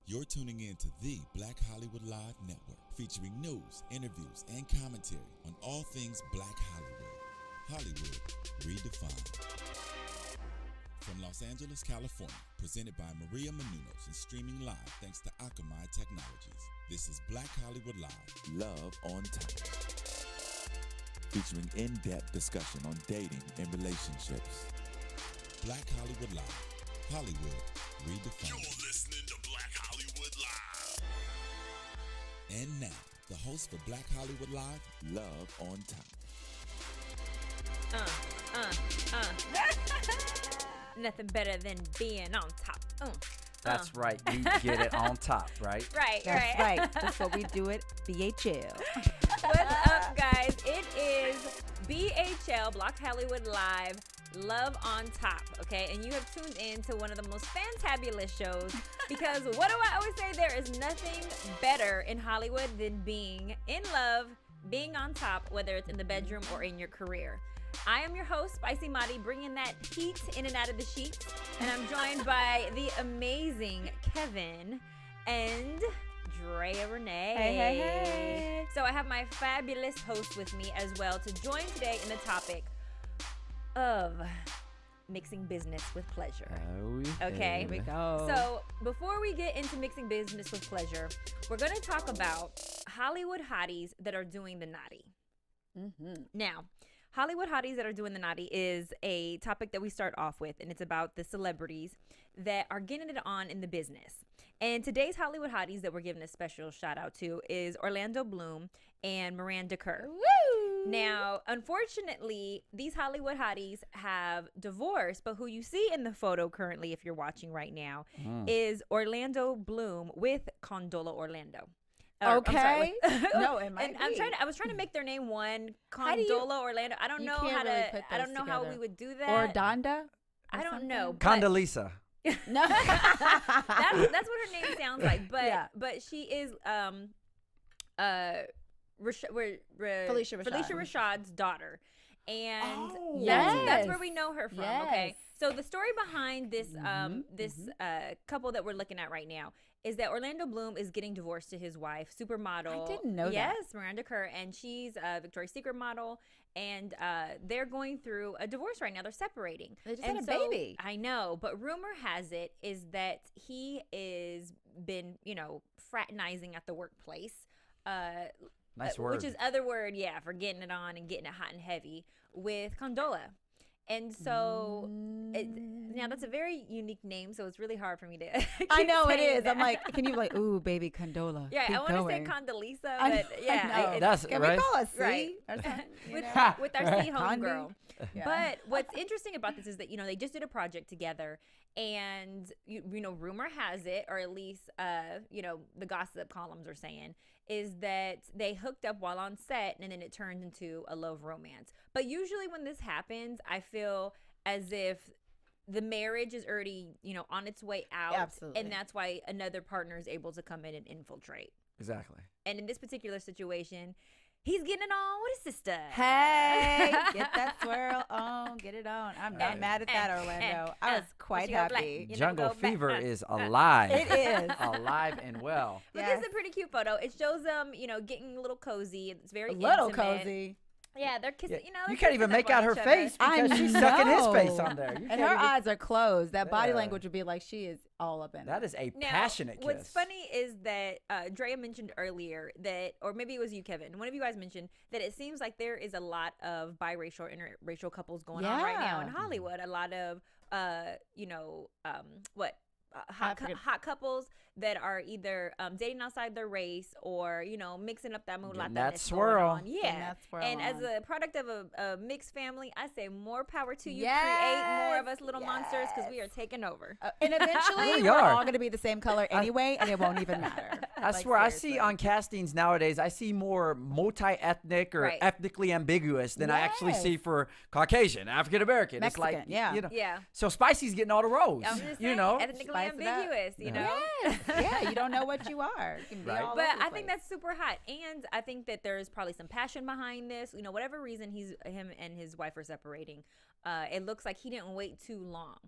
You're tuning in to the Black Hollywood Live Network, featuring news, interviews, and commentary on all things Black Hollywood. Hollywood redefined. From Los Angeles, California, presented by Maria Menounos and streaming live thanks to Akamai Technologies. This is Black Hollywood Live, Love on Top. Featuring in-depth discussion on dating and relationships. Black Hollywood Live, Hollywood redefined. You're listening to Black Hollywood Live. And now, the host for Black Hollywood Live, Love on Top. Nothing better than being on top. That's right. You get it on top, right? Right, That's right. That's what we do at BHL. What's up, guys? It is BHL, Black Hollywood Live, Love on Top, okay? And you have tuned in to one of the most fantabulous shows because what do I always say? There is nothing better in Hollywood than being in love, being on top, whether it's in the bedroom or in your career. I am your host, Spicy Madi, bringing that heat in and out of the sheets. And I'm joined by the amazing Kevin and Drea Renee. Hey. So I have my fabulous host with me as well to join today in the topic of mixing business with pleasure. Okay. Here we go. So before we get into mixing business with pleasure, we're going to talk about Hollywood hotties that are doing the naughty. Mm-hmm. Now, Hollywood hotties that are doing the naughty is a topic that we start off with, and it's about the celebrities that are getting it on in the business. And today's Hollywood hotties that we're giving a special shout out to is Orlando Bloom and Miranda Kerr. Woo! Now, unfortunately, these Hollywood hotties have divorced, but who you see in the photo currently, if you're watching right now, is Orlando Bloom with Condola Orlando. Okay. No, it might and be. I was trying to make their name one. How do you- Condola Orlando. I don't You know can't how really to. put I don't those know how we together. would do that. Or Donda? I don't something? know. but Condoleezza. No. that's what her name sounds like. But Yeah. but she is Felicia Rashad. Rashad's daughter. And Oh, that's where yes. we know her from. Yes. Okay. So the story behind this Mhm, couple that we're looking at right now is that Orlando Bloom is getting divorced to his wife, supermodel. I didn't know that. Yes, Miranda Kerr, and she's a Victoria's Secret model, and they're going through a divorce right now. They're separating. They just And had a so- baby. I know, but rumor has it is that he is been, fraternizing at the workplace. Nice word. Which is other word, for getting it on and getting it hot and heavy with Condola. And so, now that's a very unique name, so it's really hard for me to. I keep know it saying is. that. I'm like, can you be like, ooh, baby Condola? Yeah, Keep I want to say going. Condoleezza, I know, but yeah, I know. That's Can right. we call a C? Right. Or something, you with, know? with our C Condi? homegirl. Yeah. But what's interesting about this is that they just did a project together, and rumor has it, or at least the gossip columns are saying, is that they hooked up while on set, and then it turned into a love romance. But usually when this happens, I feel as if the marriage is already on its way out. Absolutely. And that's why another partner is able to come in and infiltrate. Exactly. And in this particular situation, he's getting it on with his sister. Hey, get that swirl on, get it on. I'm not mad at that, Orlando. I was quite She go black. happy. You never Jungle go back. Fever is alive. It is. Alive and well. But Yes. this is a pretty cute photo. It shows them, getting a little cozy. It's very A little intimate. cozy. Yeah, they're kissing. Yeah. They're You can't even kissing make up out on her each face other. because I she's sucking his know. face on there. You And can't her even- eyes are closed. That body Yeah. language would be like she is all up in it. That is a Now, passionate kiss. what's funny is that Drea mentioned earlier that, or maybe it was you, Kevin. One of you guys mentioned that it seems like there is a lot of biracial or interracial couples going on right now in Yeah. Hollywood. A lot of, African- hot couples that are either dating outside their race or mixing up that mulatto. Getting that that's swirl. going on. Getting Yeah, that swirl and as on. a product of a mixed family, I say more power to you. Yes, Create more of us little monsters because we are taking over. And eventually, We we're are. all going to be the same color anyway, and it won't even matter. I Like, swear, I seriously. see on castings nowadays, I see more multi-ethnic or Right. ethnically ambiguous than I actually Yes. see for Caucasian, African American. It's Mexican, like, yeah. Yeah. So Spicy's getting all the roles. I'm just you saying, know, ethnically Spice it up. ambiguous, you know. Yes. Yeah, you don't know what you are. You can be Right. all But over the I think place. that's super hot, and I think that there's probably some passion behind this. Whatever reason him and his wife are separating, it looks like he didn't wait too long.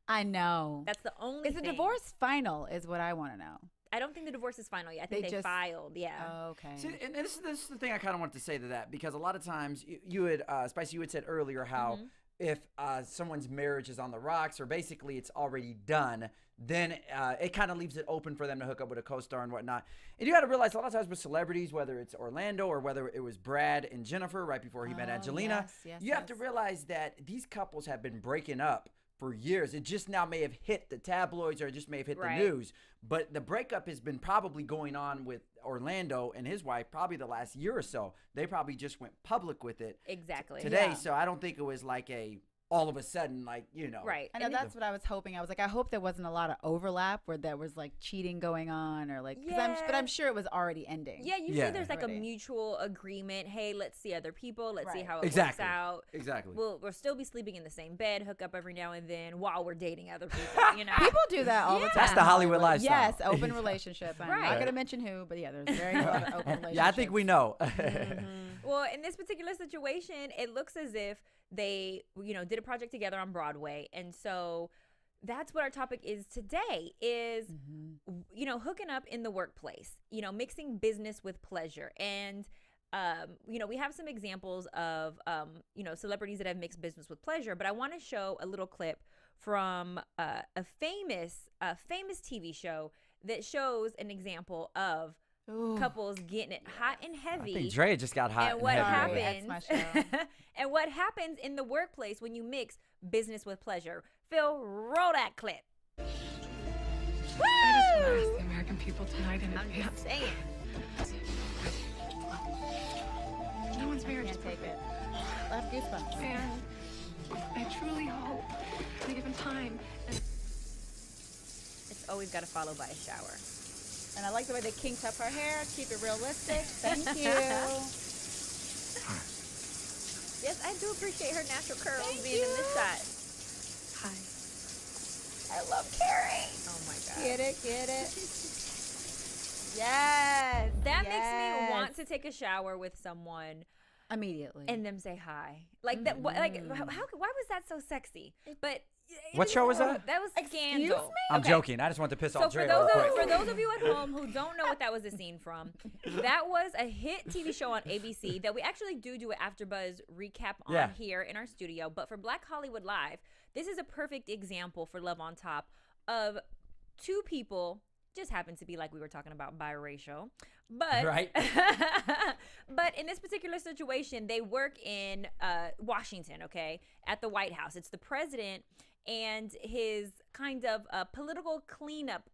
I know. That's the only. Is the thing. divorce final? Is what I want to know. I don't think the divorce is final yet. I think They they just- filed. Yeah. Oh, okay. See, and this is the thing I kind of wanted to say to that, because a lot of times you had, Spicy, you had said earlier how if someone's marriage is on the rocks, or basically it's already done, then it kind of leaves it open for them to hook up with a co-star and whatnot. And you got to realize a lot of times with celebrities, whether it's Orlando or whether it was Brad and Jennifer right before he met Angelina, you have to realize that these couples have been breaking up for years. It just now may have hit the tabloids, or it just may have hit the news. But the breakup has been probably going on with Orlando and his wife probably the last year or so. They probably just went public with it Exactly. today. Yeah. So I don't think it was like a all of a sudden, like, you know. Right. I know And that's what I was hoping. I was like, I hope there wasn't a lot of overlap where there was like cheating going on, or like, but I'm sure it was already ending. Yeah, usually Yeah. there's like a Already. mutual agreement. Hey, let's see other people. Let's see Right. how it Exactly. works out. Exactly. We'll still be sleeping in the same bed, hook up every now and then while we're dating other people. You know, People do that all the time. That's the Hollywood lifestyle. Yes, open relationship. I'm Right. not going to mention who, but yeah, there's very lot of open relationships. Yeah, I think we know. Well, in this particular situation, it looks as if they, did a project together on Broadway. And so that's what our topic is today is, hooking up in the workplace, mixing business with pleasure. And, we have some examples of, celebrities that have mixed business with pleasure, but I want to show a little clip from a famous TV show that shows an example of couples getting it hot and I heavy. think Dre just got hot And what heavy. happens? That's my show. And what happens in the workplace when you mix business with pleasure? Phil, roll that clip. I just want to ask the American people tonight in I'm advance. just saying. No one's marriage is Can't take perfect. it. I have goosebumps. And I truly hope, in a given time, It's always got to follow by a shower. And I like the way they kinked up her hair. Keep it realistic. Thank you. Yes, I do appreciate her natural curls Thank being in this you. shot. hi. I love Carrie. Oh my God. Get it, get it. Yes. That makes me want to take a shower with someone immediately. and them say hi. Like that. Why was that so sexy? But What show was that? That was Scandal. Excuse me? I'm Okay. joking. I just want to piss So off for Dre those, real quick. for those of you at home who don't know what that was a scene from, that was a hit TV show on ABC that we actually do an AfterBuzz recap on Yeah. here in our studio. But for Black Hollywood Live, this is a perfect example for Love on Top of two people, just happen to be, like we were talking about, biracial. But Right. but in this particular situation, they work in Washington, okay, at the White House. It's the president and his kind of political cleanup,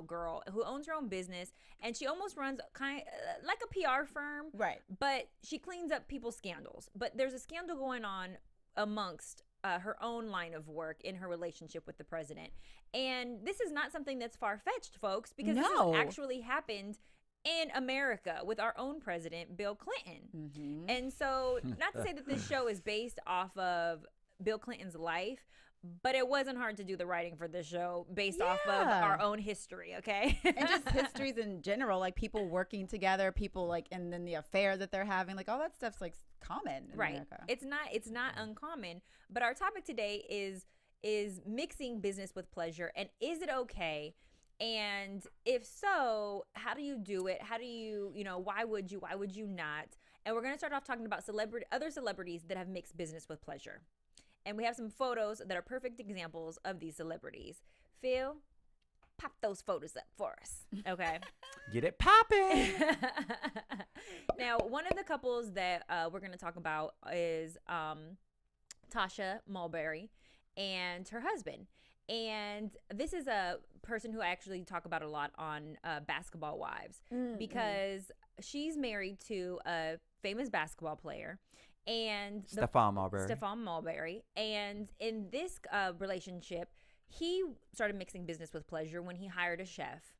girl who owns her own business, and she almost runs kind of like a PR firm, Right. but she cleans up people's scandals. But there's a scandal going on amongst her own line of work in her relationship with the president. And this is not something that's far-fetched, folks, because this No. has actually happened in America with our own president, Bill Clinton. Mm-hmm. And so, not to say that this show is based off of Bill Clinton's life, but it wasn't hard to do the writing for this show based off of Yeah. our own history, okay? And just histories in general, like people working together, people like, and then the affair that they're having, like all that stuff's like common in Right. America. It's not uncommon, but our topic today is mixing business with pleasure, and is it okay? And if so, how do you do it? How do you, why would you not? And we're going to start off talking about other celebrities that have mixed business with pleasure. And we have some photos that are perfect examples of these celebrities. Phil, pop those photos up for us. Okay. Get it popping. Now, one of the couples that we're going to talk about is Tasha Mulberry and her husband. And this is a person who I actually talk about a lot on Basketball Wives, because she's married to a famous basketball player. And Stephon Marbury. Stephon Mulberry. And in this relationship, he started mixing business with pleasure when he hired a chef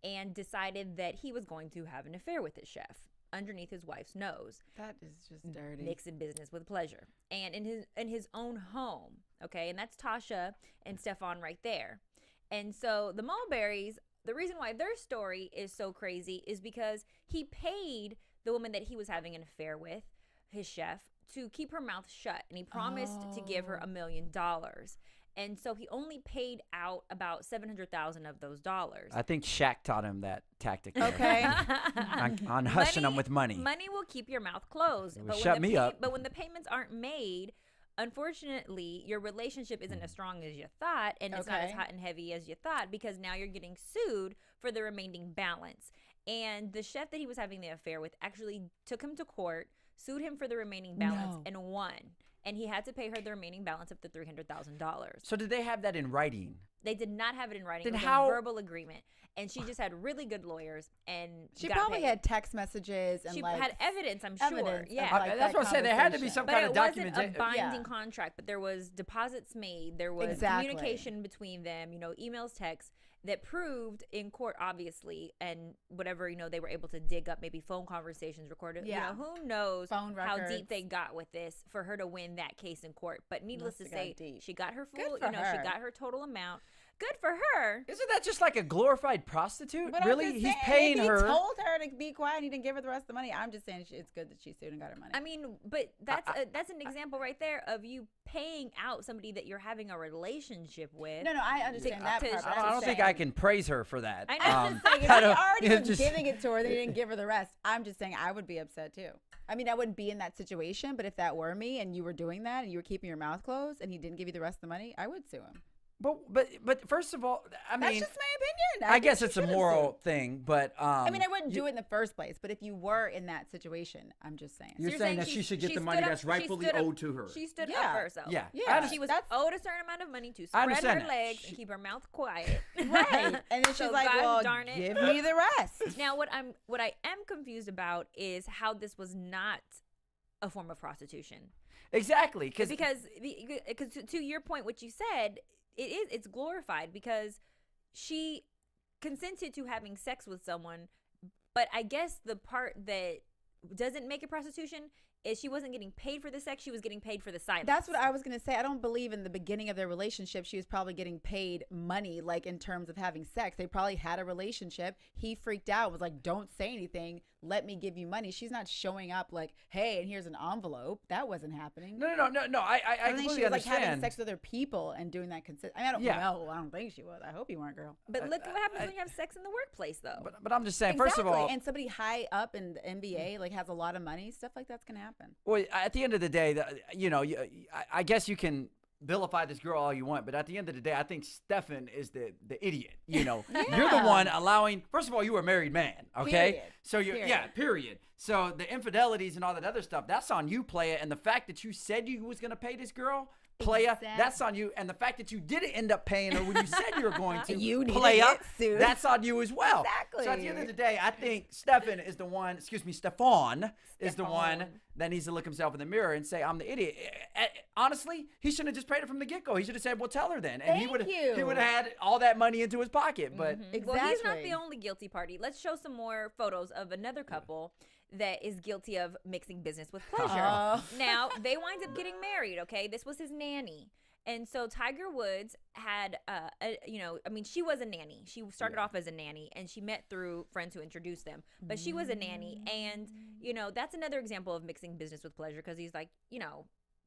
and decided that he was going to have an affair with his chef underneath his wife's nose. That is just dirty. Mixing business with pleasure. And in his own home, okay? And that's Tasha and Stephon right there. And so the Mulberries, the reason why their story is so crazy is because he paid the woman that he was having an affair with, his chef, to keep her mouth shut, and he promised to give her $1 million. And so he only paid out about $700,000 of those dollars. I think Shaq taught him that tactic. Okay. on hushing them with money. Money will keep your mouth closed. It would shut me up. But when the payments aren't made, unfortunately, your relationship isn't as strong as you thought, and it's not as hot and heavy as you thought, because now you're getting sued for the remaining balance. And the chef that he was having the affair with actually took him to court, sued him for the remaining balance, and won. And he had to pay her the remaining balance of the $300,000. So did they have that in writing? They did not have it in writing. Then it was how- a verbal agreement. And she just had really good lawyers, and She got probably paid. had text messages and She like had evidence, I'm sure. evidence of, Yeah. like, That's that what I said. There had to be conversation. some But kind it of wasn't a documentation. binding Yeah. contract, but there was deposits made. There was Exactly. communication between them, emails, texts that proved in court, obviously, and whatever, they were able to dig up, maybe phone conversations recorded. Yeah. Who knows Phone how records. deep they got with this for her to win that case in court. But needless to Must've got say, deep. she got her full, Good for she her. got her total amount. Good for her. Isn't that just like a glorified prostitute? But I'm Really? just He's saying, paying if he her. told her to be quiet and he didn't give her the rest of the money. I'm just saying it's good that she sued and got her money. I mean, but that's an example right there of you paying out somebody that you're having a relationship with. no, I understand that to- part. but to I'm I don't just think saying- I can praise her for that. I know. I'm just saying, if I he don't- already it's was just- giving it to her, then he didn't give her the rest. I'm just saying I would be upset too. I mean, I wouldn't be in that situation, but if that were me and you were doing that and you were keeping your mouth closed and he didn't give you the rest of the money, I would sue him. But first of all, I That's mean, just my opinion. I think guess she it's a should've moral sued. thing, but I mean, I wouldn't do it in the first place, but if you were in that situation, I'm just saying. You're saying that she should get the money that's rightfully owed to her. She stood Yeah. up for herself. Yeah. Yeah. She was That's- owed a certain amount of money to I spread understand her that. legs and keep her mouth quiet. Right. And then she's So like, gosh well, darn it. give me the rest. Now, what I am confused about is how this was not a form of prostitution. Exactly, Because to your point, what you said, it's glorified because she consented to having sex with someone, but I guess the part that doesn't make it prostitution is she wasn't getting paid for the sex, she was getting paid for the silence. That's what I was going to say. I don't believe in the beginning of their relationship she was probably getting paid money, like in terms of having sex. They probably had a relationship. He freaked out, was like, don't say anything. Let me give you money. She's not showing up like, hey, and here's an envelope. That wasn't happening. No. I I think completely she was like having understand. sex with other people and doing that consistent. I mean, I don't Yeah. know. I don't think she was. I hope you weren't, girl. But look at what happens when you have sex in the workplace, though. But I'm just saying, first of all, and somebody high up in the NBA like has a lot of money, stuff like that's gonna happen. well, at the end of the day, I guess you can vilify this girl all you want, but at the end of the day, I think Stefan is the idiot. You're the one allowing. First of all, you were a married man, okay? Period. So period. So the infidelities and all that other stuff, that's on you, playa. And the fact that you said you was gonna pay this girl, playa, Exactly. that's on you. And the fact that you didn't end up paying her when you said you were going to, You need to playa, get sued. that's on you as well. Exactly. So at the end of the day, I think Stefan is the one. Stefan is the one that needs to look himself in the mirror and say, "I'm the idiot." Honestly, he shouldn't have just paid it from the get go. He should have said, "Well, tell her then," and he Thank would you. have had all that money into his pocket. But Well, he's not Exactly. the only guilty party. Let's show some more photos of another couple that is guilty of mixing business with pleasure. Oh. Now, they wind up getting married, okay? This was his nanny. And so Tiger Woods had, she was a nanny. She started off as a nanny, and she met through friends who introduced them. But she was a nanny. And, that's another example of mixing business with pleasure because he's like,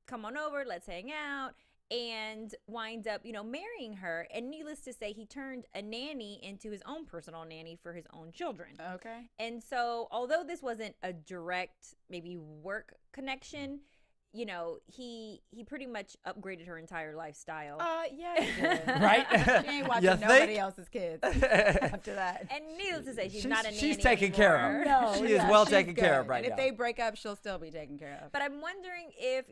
come on over, let's hang out. And winds up, marrying her. And needless to say, he turned a nanny into his own personal nanny for his own children. Okay. And so, although this wasn't a direct, maybe work connection, he pretty much upgraded her entire lifestyle. Yeah, he did. right, She ain't watching You nobody think? else's kids after that. And needless to say, she's not a nanny she's taken care of. anymore. No, She is yeah, well she's taken care good. of right and now. if they break up, she'll still be taken care of. But I'm wondering if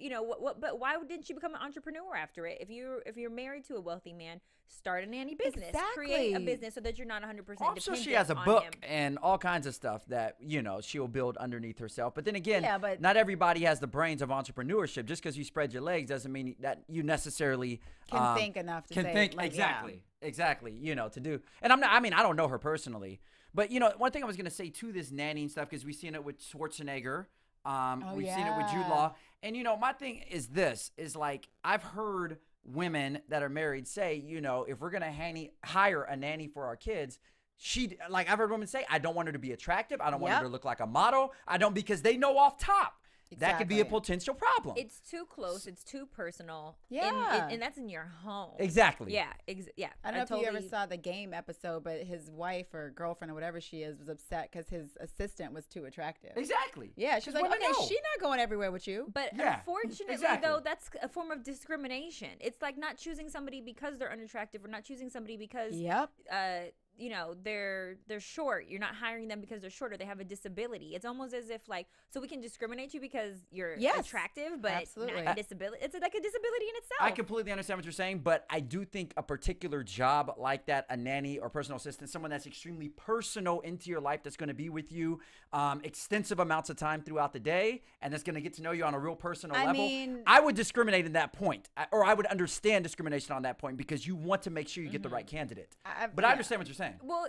but why didn't she become an entrepreneur after it? If you're married to a wealthy man, start a nanny business, create a Exactly. business so that you're not 100% I'm dependent sure she has a on book him. and all kinds of stuff that she'll build underneath herself. But then again, Yeah, but- not everybody has the brains of entrepreneurship. Just because you spread your legs doesn't mean that you necessarily Can think enough to can say, think like, exactly. To do. And I don't know her personally, but one thing I was gonna say to this nannying stuff, because we've seen it with Schwarzenegger. We've seen it with Jude yeah. Law. And my thing is this is like I've heard women that are married say, if we're gonna hire a nanny for our kids, I've heard women say, I don't want her to be attractive. I don't want her Yep. to look like a model. I don't, because they know off top that could be a Exactly. potential problem. It's too close. It's too personal. Yeah. and that's in your home. Exactly. Yeah. Yeah. I don't know if you ever totally- saw the Game episode, but his wife or girlfriend or whatever she is was upset because his assistant was too attractive. Exactly. Yeah, she's 'Cause like, what do you okay, know? she's not going everywhere with you. But Yeah, unfortunately, exactly. though, that's a form of discrimination. It's like not choosing somebody because they're unattractive, or not choosing somebody because Yep. they're short. You're not hiring them because they're short or they have a disability. It's almost as if like, so we can discriminate you because you're Yes, attractive, but absolutely. not a disability. It's like a disability in itself. I completely understand what you're saying, but I do think a particular job like that, a nanny or personal assistant, someone that's extremely personal into your life, that's going to be with you extensive amounts of time throughout the day, and that's going to get to know you on a real personal I level, mean- I would discriminate in that point, or I would understand discrimination on that point, because you want to make sure you get the right candidate. But I yeah. understand what you're saying. Well,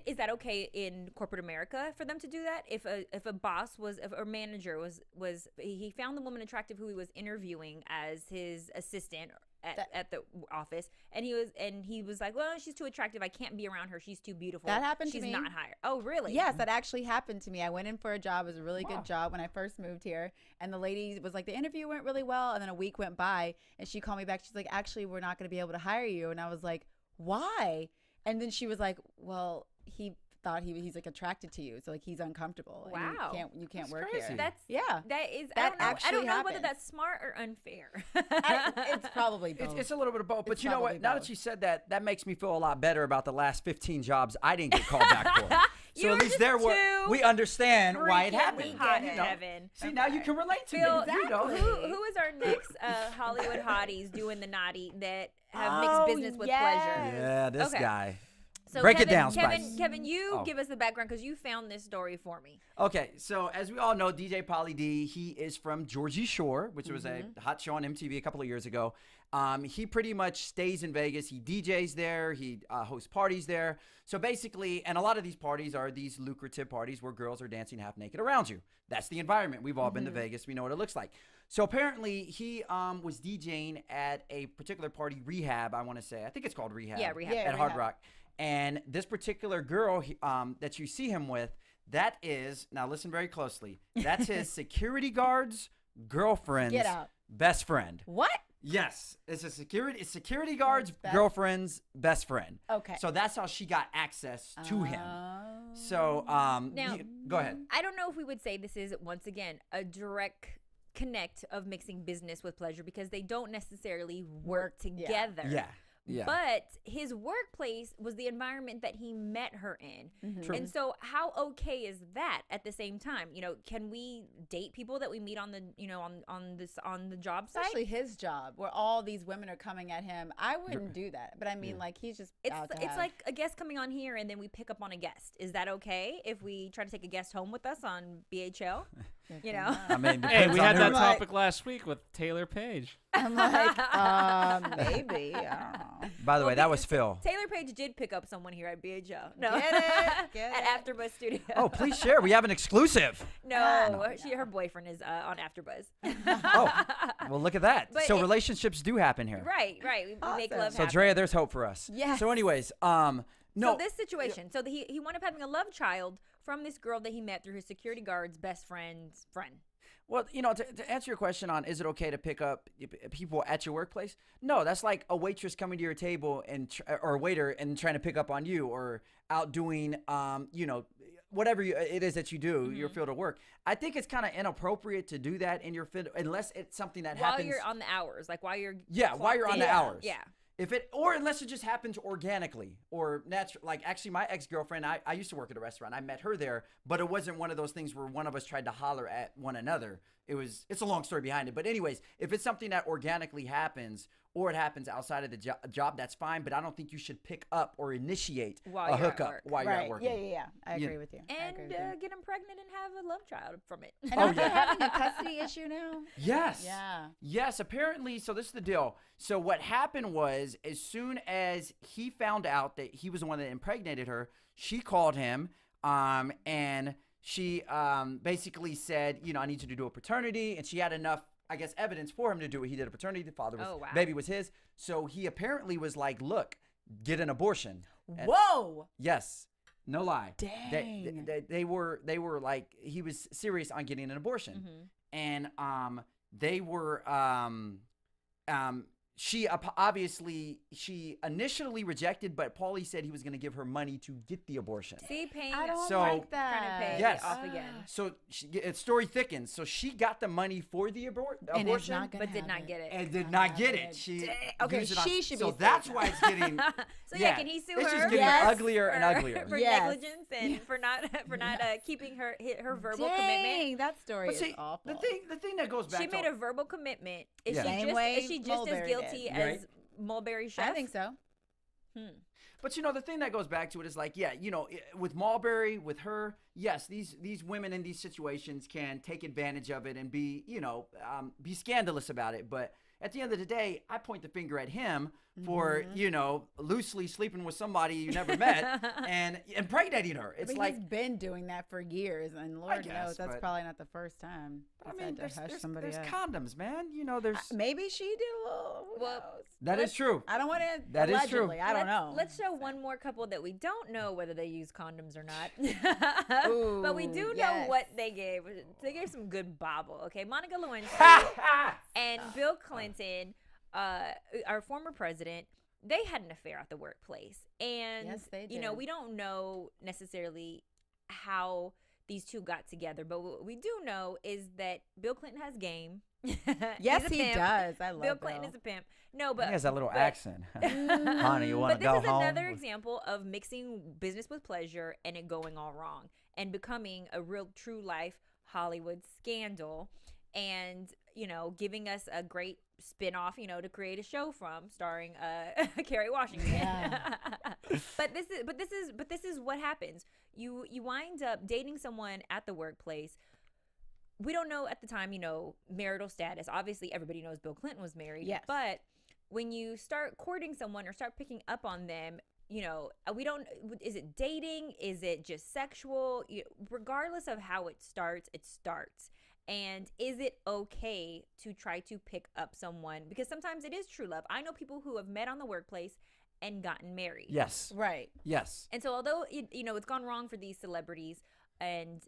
is that okay in corporate America for them to do that? If a boss was, if a manager was he found the woman attractive who he was interviewing as his assistant at the office, and he was like, well, she's too attractive. I can't be around her. She's too beautiful. That happened to She's me. not hired. Oh, really? Yes, that actually happened to me. I went in for a job. It was a really good job when I first moved here. And the lady was like, the interview went really well. And then a week went by and she called me back. She's like, actually, we're not going to be able to hire you. And I was like, why? And then she was like, well, he thought he's like attracted to you. So like he's uncomfortable. and Wow. You can't That's work crazy. here. That's Yeah. That is. That I actually don't know whether happens. that's smart or unfair. It's probably both. It's a little bit of both, but It's you know what? probably Now both. that you said that, that makes me feel a lot better about the last 15 jobs I didn't get called back for. You So were at least just there too we understand why it freaking happened. hot, You know. Kevin. See, now you can relate to Phil, me. You know. who is our next Hollywood hotties doing the naughty that have Oh, mixed business with yes. pleasure? Yeah, this Okay. guy. So Break it Kevin, down, Spice. Kevin, you Oh. give us the background because you found this story for me. Okay, so as we all know, DJ Pauly D, he is from Georgie Shore, which was a hot show on MTV a couple of years ago. He pretty much stays in Vegas. He DJs there. He hosts parties there. So basically, and a lot of these parties are these lucrative parties where girls are dancing half naked around you. That's the environment. We've all been to Vegas. We know what it looks like. So apparently, he was DJing at a particular party, Rehab, I want to say. I think it's called Rehab. Yeah, Rehab. Yeah, At Hard Rehab. Rock. And this particular girl that you see him with, that is, now listen very closely, that's his security guard's girlfriend's Get out. best friend. What? Yes, it's security guard's Best- girlfriend's best friend. Okay. So that's how she got access to him. So Now- go ahead. I don't know if we would say this is, once again, a direct connect of mixing business with pleasure because they don't necessarily work yeah. together. Yeah. Yeah. But his workplace was the environment that he met her in. True. And so how okay is that at the same time? You know, can we date people that we meet on the, on the job site? Especially his job, where all these women are coming at him. I wouldn't do that, but I mean, like he's just out to It's have- like a guest coming on here and then we pick up on a guest. Is that okay if we try to take a guest home with us on BHL? You know? I mean, Hey, depends we on had who- that Right. topic last week with Taylor Page. I'm like, maybe. I don't know. By the way, that was Phil. Taylor Page did pick up someone here at BHL. No. Get it? Get at it? AfterBuzz Studio. Oh, please share. We have an exclusive. No, her boyfriend is on AfterBuzz. Oh, well, look at that. But So it- relationships do happen here. Right. We make Awesome. love So happen. Drea, there's hope for us. Yes. So anyways, no. So this situation, so he wound up having a love child from this girl that he met through his security guard's best friend's friend. Well, to answer your question on is it okay to pick up people at your workplace? No, that's like a waitress coming to your table or a waiter and trying to pick up on you, or out doing, whatever it is that you do, your field of work. I think it's kind of inappropriate to do that in your field unless it's something that While happens. you're on the hours, like while you're while you're clocked on the in. hours. Yeah. Or unless it just happens organically or natural. Like actually my ex-girlfriend, I used to work at a restaurant. I met her there, but it wasn't one of those things where one of us tried to holler at one another. It's a long story behind it. But anyways, if it's something that organically happens or it happens outside of the job, that's fine. But I don't think you should pick up or initiate While a you're at hookup work. while you're Right. at work. Yeah. I You- agree with you. I And agree with you. get him pregnant and have a love child from it. And aren't they having a custody issue now? Yes. Yeah. Yes, apparently. So this is the deal. So what happened was, as soon as he found out that he was the one that impregnated her, she called him, and she basically said, I need you to do a paternity, and she had enough, I guess, evidence for him to do it. He did a paternity. The father was, Oh, wow. baby was his. So he apparently was like, look, get an abortion. And- Whoa. Yes. No lie. Dang. They were like, he was serious on getting an abortion. and they were she initially rejected, but Paulie said he was going to give her money to get the abortion. See, paying. I don't So- like Trying to that. pay Yes. off again. So its story thickens. So she got the money for the And it's abortion, not gonna But did have not get it. and did not get it. it. She Okay, used it on- she should so be that's sued. why it's getting. So yeah, can he sue it's her? just getting Yes. uglier and uglier. For Yes. negligence and for not keeping her verbal Dang, commitment. that story But is see, awful. the thing that goes back She to made a verbal commitment. Is Yeah. Same she way just as Mulberry guilty did. as Right. Mulberry Chef? I think so. But the thing that goes back to it is like, with Mulberry, with her, yes, these women in these situations can take advantage of it and be scandalous about it. But at the end of the day, I point the finger at him for loosely sleeping with somebody you never met and impregnating her. It's But like he's been doing that for years, and Lord guess, knows that's but- probably not the first time. I he's mean, had to there's, hush there's, somebody there's up. condoms, man. There's Maybe she did a little. Who Well, knows? that is true. I don't want to. That is true. I don't know. Let's show one more couple that we don't know whether they use condoms or not. But we do Ooh, know yes. what they gave. They gave some good bobble. Okay, Monica Lewinsky and Bill Clinton, our former president, they had an affair at the workplace. And Yes, they you know, did. we don't know necessarily how these two got together, but what we do know is that Bill Clinton has game. Yes, He's a he pimp. does. I love Bill Clinton is a pimp. No, but He has that little but- accent. Honey, you want But to this go is home? another example of mixing business with pleasure and it going all wrong and becoming a real true life Hollywood scandal and, giving us a great spin-off, to create a show from starring Kerry Washington. Yeah. But this is what happens. You wind up dating someone at the workplace. We don't know at the time, marital status. Obviously, everybody knows Bill Clinton was married. Yes. But when you start courting someone or start picking up on them, we don't, is it dating? Is it just sexual? Regardless of how it starts, it starts. And is it okay to try to pick up someone? Because sometimes it is true love. I know people who have met on the workplace and gotten married. Yes. Right. Yes. And so although it's gone wrong for these celebrities and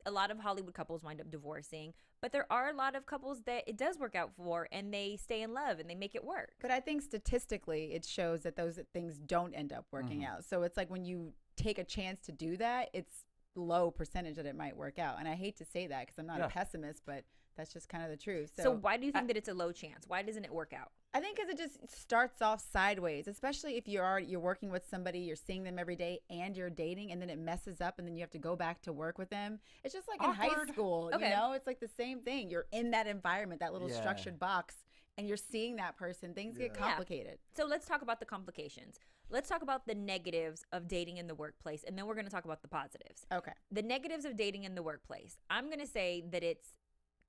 a lot of Hollywood couples wind up divorcing, but there are a lot of couples that it does work out for and they stay in love and they make it work. But I think statistically, it shows that those things don't end up working out. So it's like when you take a chance to do that, it's low percentage that it might work out. And I hate to say that because I'm not a pessimist, but that's just kind of the truth. So why do you think that it's a low chance? Why doesn't it work out? I think because it just starts off sideways, especially if you're working with somebody, you're seeing them every day and you're dating, and then it messes up and then you have to go back to work with them. It's just like in high Awkward. school, Okay. it's like the same thing. You're in that environment, that little Yeah. structured box, and you're seeing that person. Things get Yeah. complicated. So let's talk about the complications. Let's talk about the negatives of dating in the workplace, and then we're going to talk about the positives. Okay. The negatives of dating in the workplace. I'm going to say that it's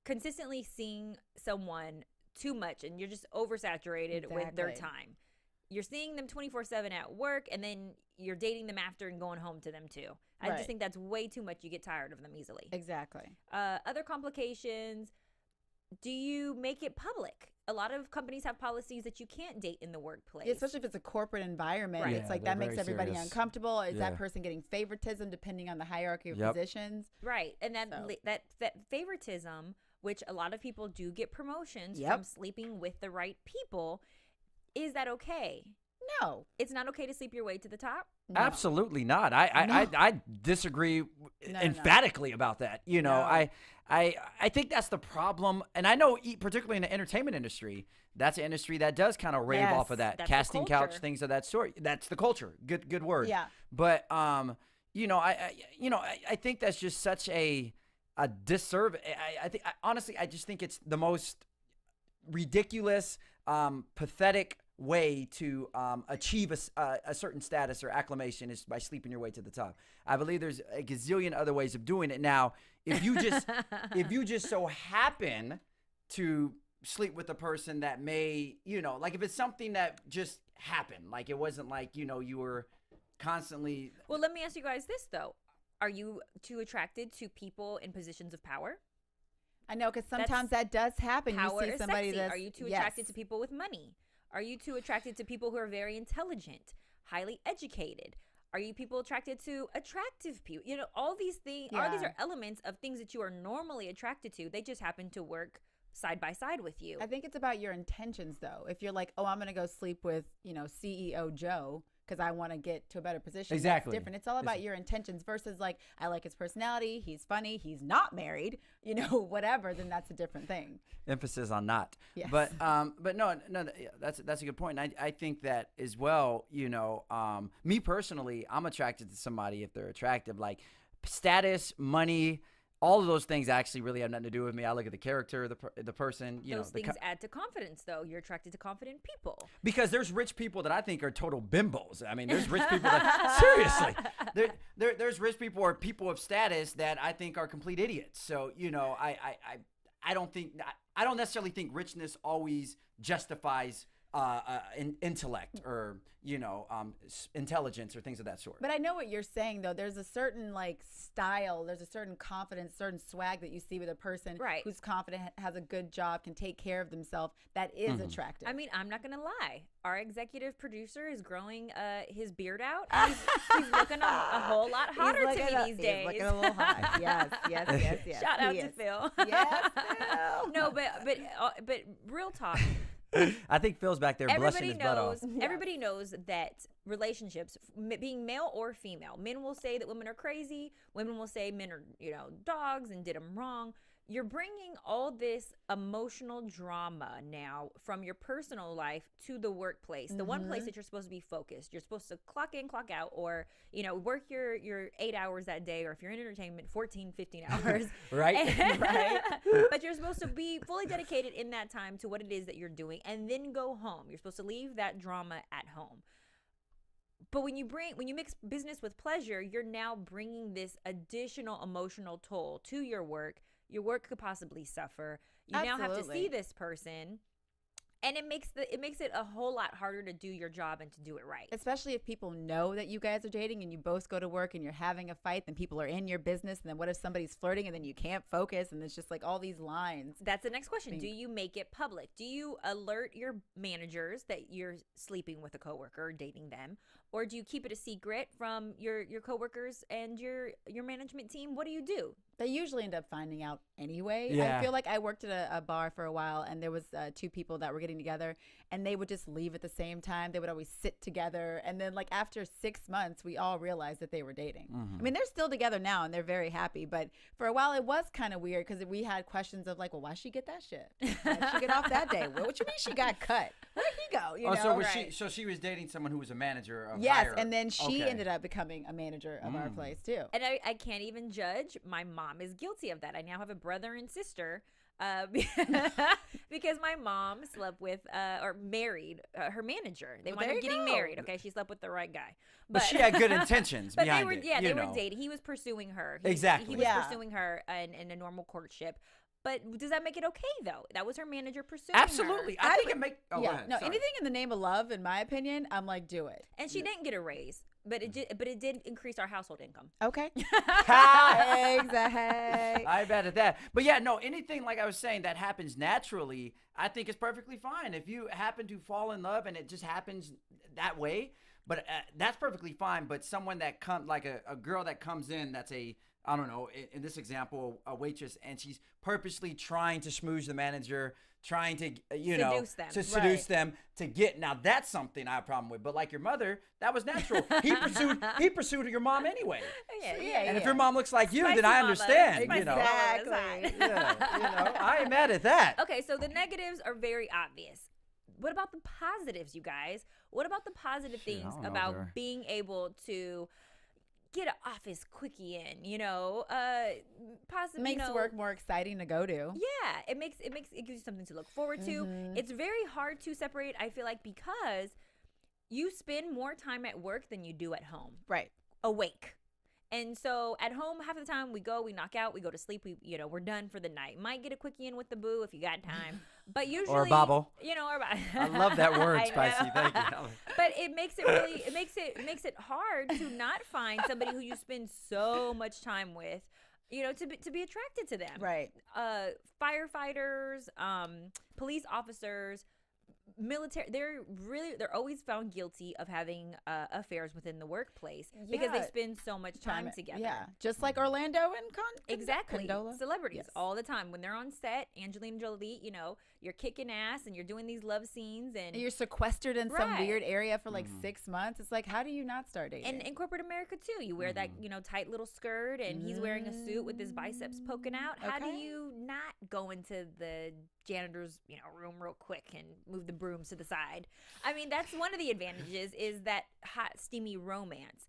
consistently seeing someone too much and you're just oversaturated with their Exactly. time. You're seeing them 24/7 at work and then you're dating them after and going home to them too. I Right. just think that's way too much. You get tired of them easily. Exactly. Other complications, do you make it public? A lot of companies have policies that you can't date in the workplace. Yeah, especially if it's a corporate environment. Right. It's like they're that makes very everybody serious. uncomfortable. Is Yeah. that person getting favoritism depending on the hierarchy of Yep. positions? Right. And that So- that favoritism, which a lot of people do get promotions Yep. from sleeping with the right people, is that okay? No. It's not okay to sleep your way to the top? No. Absolutely not. I disagree emphatically about that. No. I think that's the problem, and I know particularly in the entertainment industry, that's an industry that does kind of rave off of that That's the casting couch, culture. things of that sort. That's the culture. Good word. Yeah. But I think that's just such a disservice. Honestly, I just think it's the most ridiculous, pathetic way to achieve a certain status or acclamation is by sleeping your way to the top. I believe there's a gazillion other ways of doing it. Now, if you just so happen to sleep with a person that may, like if it's something that just happened, like it wasn't like, you were constantly. Well, let me ask you guys this, though. Are you too attracted to people in positions of power? I know, because sometimes that does happen. Power You see is somebody sexy. that's Are you too yes. attracted to people with money? Are you too attracted to people who are very intelligent, highly educated? Are you people attracted to attractive people? You know, all these things, all these are elements of things that you are normally attracted to. They just happen to work side by side with you. I think it's about your intentions, though. If you're like, oh, I'm going to go sleep with, CEO Joe because I want to get to a better position. Exactly. That's different. It's all about your intentions versus like, I like his personality. He's funny. He's not married, whatever. Then that's a different thing. Emphasis on not. Yes. But no, that's a good point. And I think that as well, me personally, I'm attracted to somebody if they're attractive, like status, money, all of those things actually really have nothing to do with me. I look at the character, the person, Those things add to confidence, though. You're attracted to confident people. Because there's rich people that I think are total bimbos. I mean, there's rich people that seriously, there's rich people or people of status that I think are complete idiots. So I don't necessarily think richness always justifies intellect or intelligence or things of that sort. But I know what you're saying, though. There's a certain like style, there's a certain confidence, certain swag that you see with a person who's confident, has a good job, can take care of themselves. That is attractive. I mean, I'm not gonna lie. Our executive producer is growing his beard out. He's looking a whole lot hotter to me these days. He's looking a little hot. Yes. Shout out to Phil. Yes, Phil. No, but real talk. I think Phil's back there blushing his butt off. Everybody knows that relationships, being male or female, men will say that women are crazy. Women will say men are, dogs and did them wrong. You're bringing all this emotional drama now from your personal life to the workplace, the one place that you're supposed to be focused. You're supposed to clock in, clock out, or, work your 8 hours that day, or if you're in entertainment, 14, 15 hours. Right. But you're supposed to be fully dedicated in that time to what it is that you're doing and then go home. You're supposed to leave that drama at home. But when you mix business with pleasure, you're now bringing this additional emotional toll to your work. Your work could possibly suffer. You now have to see this person, and it makes it a whole lot harder to do your job and to do it right. Especially if people know that you guys are dating and you both go to work and you're having a fight, then people are in your business. And then what if somebody's flirting and then you can't focus and it's just like all these lines. That's the next question. Do you make it public? Do you alert your managers that you're sleeping with a coworker or dating them? Or do you keep it a secret from your coworkers and your management team? What do you do? They usually end up finding out anyway. Yeah. I feel like I worked at a bar for a while, and there was two people that were getting together, and they would just leave at the same time. They would always sit together, and then like after 6 months, we all realized that they were dating. I mean, they're still together now, and they're very happy. But for a while, it was kind of weird because we had questions of like, well, why'd she get that shit? Why'd she get off that day? What you mean she got cut? Where'd he go? So she was dating someone who was a manager of Yes, higher. and then she ended up becoming a manager of our place too. And I can't even judge. My mom is guilty of that. I now have a brother and sister because my mom slept with or married her manager. They wound up getting married. Okay, she slept with the right guy, but she had good intentions but behind they were, it. Yeah, they were dating. He was pursuing her. Exactly. He was pursuing her in a normal courtship. But does that make it okay, though? That was her manager pursuing Absolutely. her. I think it make. Oh, yeah. go ahead. No, Sorry. anything in the name of love, in my opinion, I'm like, do it. And she didn't get a raise, but it did increase our household income. Okay. Exactly. I bet at that. But yeah, no, anything like I was saying that happens naturally, I think is perfectly fine. If you happen to fall in love and it just happens that way, but that's perfectly fine. But someone that comes, like a girl that comes in, that's I don't know, in this example, a waitress, and she's purposely trying to schmooze the manager, trying to, seduce them to get. Now that's something I have a problem with. But like your mother, that was natural. He pursued your mom anyway. And if your mom looks like you, then I understand. Exactly. I ain't mad at that. Okay, so the negatives are very obvious. What about the positives, you guys? What about the positive things about being able to get an office quickie in, possibly Makes work more exciting to go to. Yeah, it gives you something to look forward to. It's very hard to separate, I feel like, because you spend more time at work than you do at home. Right. Awake. And so at home, half of the time we knock out, we go to sleep, we're done for the night. Might get a quickie in with the boo if you got time. But usually, or a bobble. I love that word, Spicy. Thank you. But it makes it hard to not find somebody who you spend so much time with, to be attracted to them. Right. Firefighters, police officers, they're always found guilty of having affairs within the workplace because they Yeah. spend so much time together. Yeah, just like Orlando and Exactly. Condola. Celebrities Yes. all the time when they're on set, Angelina Jolie, you're kicking ass and you're doing these love scenes and You're sequestered in some Right. weird area for like 6 months. It's like, how do you not start dating? and in corporate America too, you wear that tight little skirt, and he's wearing a suit with his biceps poking out. How do Okay. you not go into the janitor's room real quick and move the brooms to the side? I mean, that's one of the advantages is that hot steamy romance.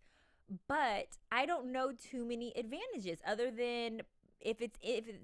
But I don't know too many advantages other than if it's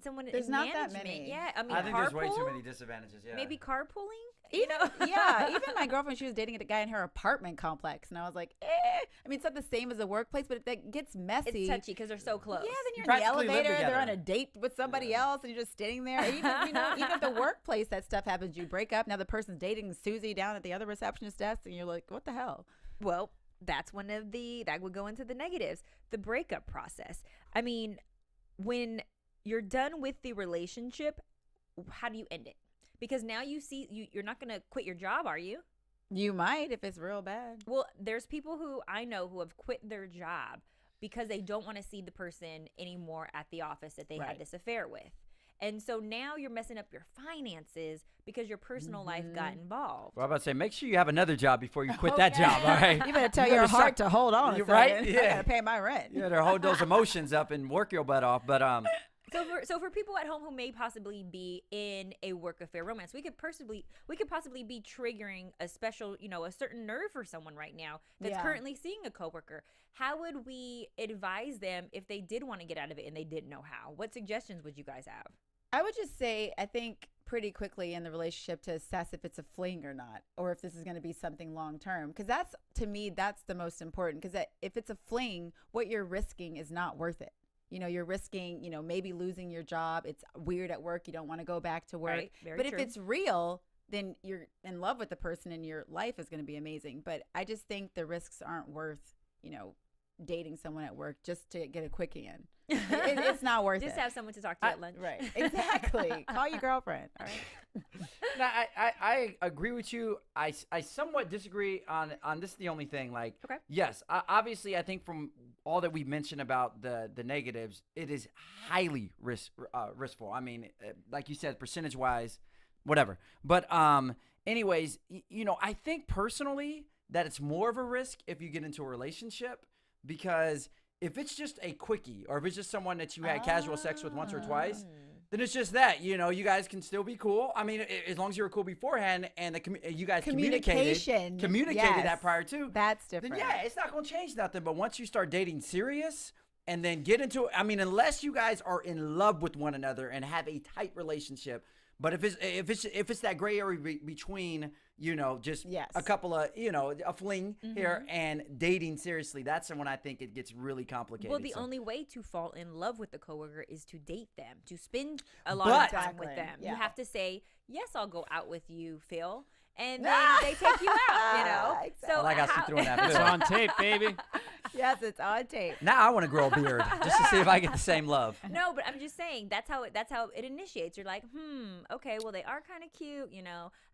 someone There's in not that management. many. Yeah, I mean, I think there's way too carpool? many disadvantages. Yeah. Maybe carpooling. Yeah, even my girlfriend, she was dating a guy in her apartment complex, and I was like, I mean, it's not the same as a workplace, but if that gets messy. It's touchy because they're so close. Yeah, then you're in the practically live elevator, they're on together. a date with somebody else, and you're just sitting there. Even even at the workplace, that stuff happens. You break up. Now the person's dating Susie down at the other receptionist desk, and you're like, what the hell? Well, that's that would go into the negatives. The breakup process. I mean, when you're done with the relationship, how do you end it? Because now you're not going to quit your job, are you? You might if it's real bad. Well, there's people who I know who have quit their job because they don't want to see the person anymore at the office that they had Right. this affair with. And so now you're messing up your finances because your personal life got involved. Well, I'm about to say, make sure you have another job before you quit that Okay. job, all right? You better tell You your better heart stop- to hold on. You're a right, second. I yeah. gotta pay my rent. You better hold those emotions up and work your butt off. But So for people at home who may possibly be in a work affair romance, we could possibly be triggering a special, a certain nerve for someone right now that's Yeah. currently seeing a coworker. How would we advise them if they did want to get out of it and they didn't know how? What suggestions would you guys have? I would just say, I think pretty quickly in the relationship to assess if it's a fling or not, or if this is going to be something long term. Because that's, to me, that's the most important. Because if it's a fling, what you're risking is not worth it. You're risking, maybe losing your job. It's weird at work. You don't want to go back to work. Right, very but true. if it's real, then you're in love with the person and your life is going to be amazing. But I just think the risks aren't worth, dating someone at work just to get a quickie in. It's not worth Just it. have someone to talk to at lunch. Right. Exactly. Call your girlfriend. All right. no, I agree with you. I somewhat disagree on this. Is the only thing. Like, Okay. yes, obviously, I think from all that we've mentioned about the negatives, it is highly riskful. I mean, like you said, percentage wise, whatever. But anyways, I think personally that it's more of a risk if you get into a relationship, because if it's just a quickie or if it's just someone that you had casual sex with once or twice, then it's just that, you guys can still be cool. I mean, as long as you were cool beforehand and you guys communicated Yes. that prior to, That's then different. yeah, it's not going to change nothing. But once you start dating serious and then get into it, I mean, unless you guys are in love with one another and have a tight relationship, but if it's that gray area between, just Yes. a couple of, a fling here and dating seriously, that's when I think it gets really complicated. Well, the So- only way to fall in love with the coworker is to date them, to spend a lot of time with Exactly, them. yeah. You have to say, yes, I'll go out with you, Phil. And then they take you out, Exactly. So Well, I got some how- through in that It's too. on tape, baby. Yes, it's on tape. Now I want to grow a beard just to see if I get the same love. No, but I'm just saying that's how it initiates. You're like, okay, well they are kind of cute,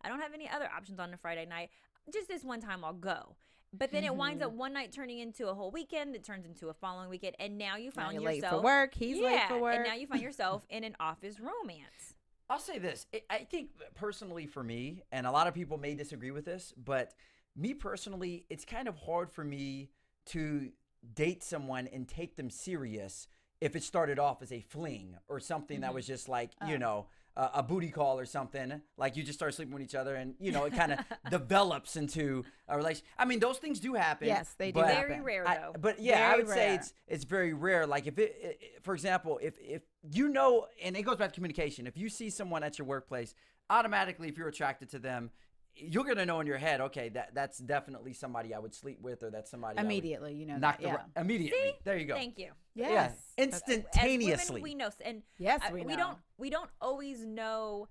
I don't have any other options on a Friday night. Just this one time I'll go. But then it winds up one night turning into a whole weekend. It turns into a following weekend, and now you Now found you're yourself late for work. He's late for work. and now you find yourself in an office romance. I'll say this. I think personally for me, and a lot of people may disagree with this, but me personally, it's kind of hard for me to date someone and take them serious if it started off as a fling or something that was just like, a booty call or something. Like you just start sleeping with each other and, it kind of develops into a relationship. I mean, those things do happen. Yes, they do but happen. Very rare though. But yeah, I Very would say rare. it's very rare. Like if for example, if and it goes back to communication. If you see someone at your workplace, automatically, if you're attracted to them, you're gonna know in your head, okay, that's definitely somebody I would sleep with, or that's somebody Immediately, you know knock that. Yeah. immediately. There you go. Thank you. Yes. Yeah, As instantaneously. women, we know, and Yes, we we know. don't always know.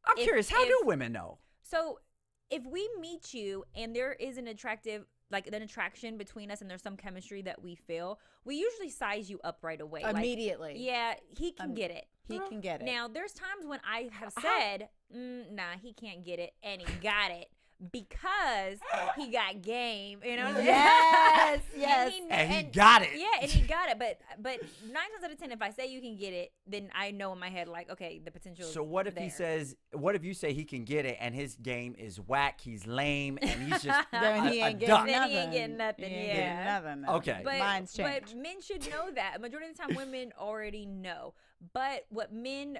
I'm if- curious, how if- do women know? So if we meet you and there is an attractive like an attraction between us and there's some chemistry that we feel, we usually size you up right away. Immediately. Like, yeah, he can get it. He can get it. Now, there's times when I have said, nah, he can't get it, and he got it because he got game. You know what I'm saying? Yes, yes. And he got it. Yeah, and he got it. But 9 times out of 10, if I say you can get it, then I know in my head, like, okay, the potential is So what if there. he says? What if you say he can get it and his game is whack? He's lame and he's just Then a, he ain't a getting duck. Then nothing. he ain't getting nothing, He ain't yeah. getting nothing. No. Okay. But, Mine's changed. but men should know that. Majority of the time, women already know. But what men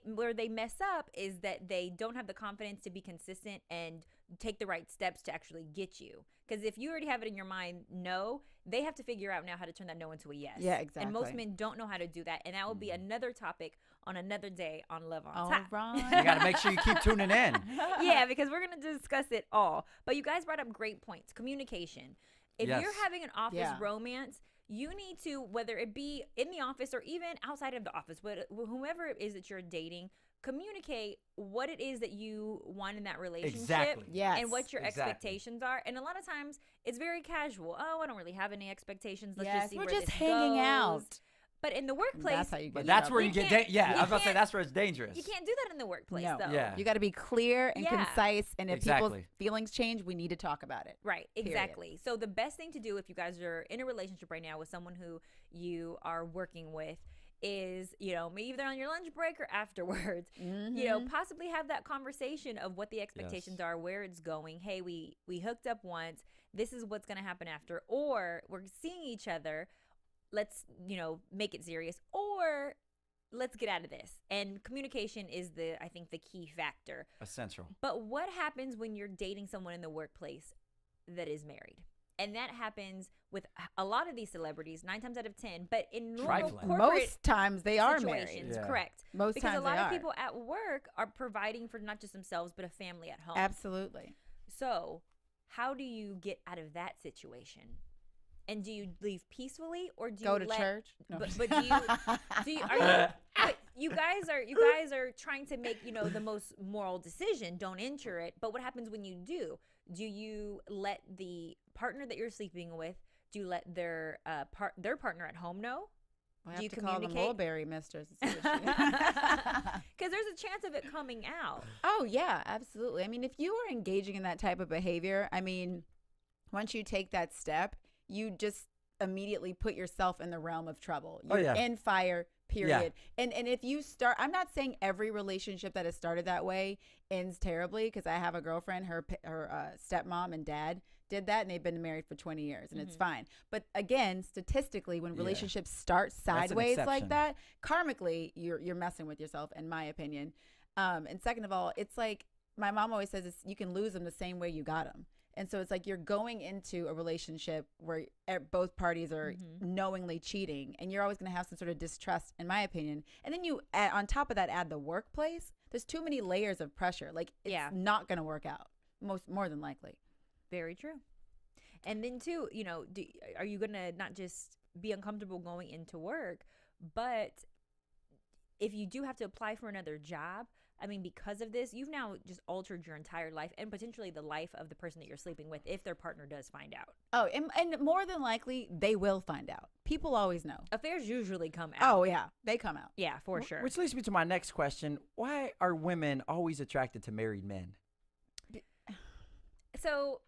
where they mess up is that they don't have the confidence to be consistent and take the right steps to actually get you. Because if you already have it in your mind, no, they have to figure out now how to turn that no into a yes. Yeah, exactly. And most men don't know how to do that. And that will be another topic on another day on Love on All Top. right. You got to make sure you keep tuning in. Yeah, because we're going to discuss it all. But you guys brought up great points. Communication. If Yes. you're having an office Yeah. romance, you need to, whether it be in the office or even outside of the office, whomever it is that you're dating, communicate what it is that you want in that relationship. Exactly. Yes. And what your Exactly. expectations are. And a lot of times it's very casual. Oh, I don't really have any expectations. Let's Yes, just see we're where just this hanging goes. out. But in the workplace, That's how you get But in that's trouble. where you get. I was about to say can't- that's where it's dangerous. you can't do that in the workplace, No. though. Yeah. You got to be clear and Yeah. concise. And if Exactly. people's feelings change, we need to talk about it. Right, Period. exactly. So the best thing to do if you guys are in a relationship right now with someone who you are working with is, maybe either on your lunch break or afterwards, possibly have that conversation of what the expectations are, where it's going. Hey, we hooked up once. This is what's going to happen after. Or we're seeing each other. Let's, make it serious. Or let's get out of this. And communication is I think the key factor. Essential. But what happens when you're dating someone in the workplace that is married? And that happens with a lot of these celebrities, 9 times out of 10. But in normal Trifling. corporate Most times they are married. situations, Yeah. correct? Most Because times a lot they of are. people at work are providing for not just themselves, but a family at home. Absolutely. So how do you get out of that situation? And do you leave peacefully, or do Go you to let, church? No. But do you are you? But you guys are trying to make the most moral decision. Don't enter it. But what happens when you do? Do you let the partner that you're sleeping with? Do you let their partner at home know? I Do have you to call the communicate? mulberry misters. And see what she- Because there's a chance of it coming out. Oh, yeah, absolutely. I mean, if you are engaging in that type of behavior, I mean, once you take that step, you just immediately put yourself in the realm of trouble. You're yeah. in fire, period. And if you start, I'm not saying every relationship that has started that way ends terribly, because I have a girlfriend, her stepmom and dad did that, and they've been married for 20 years, and it's fine. But again, statistically, when relationships start sideways like exception. that, karmically, you're messing with yourself, in my opinion. And second of all, it's like my mom always says, you can lose them the same way you got them. And so it's like you're going into a relationship where both parties are knowingly cheating, and you're always going to have some sort of distrust, in my opinion. And then you, on top of that, add the workplace. There's too many layers of pressure. Like, it's not going to work out, more than likely. Very true. And then too, are you gonna not just be uncomfortable going into work, but if you do have to apply for another job, I mean, because of this, you've now just altered your entire life and potentially the life of the person that you're sleeping with if their partner does find out. Oh, and more than likely, they will find out. People always know. Affairs usually come out. Oh, yeah. They come out. Yeah, for sure. Which leads me to my next question. Why are women always attracted to married men? So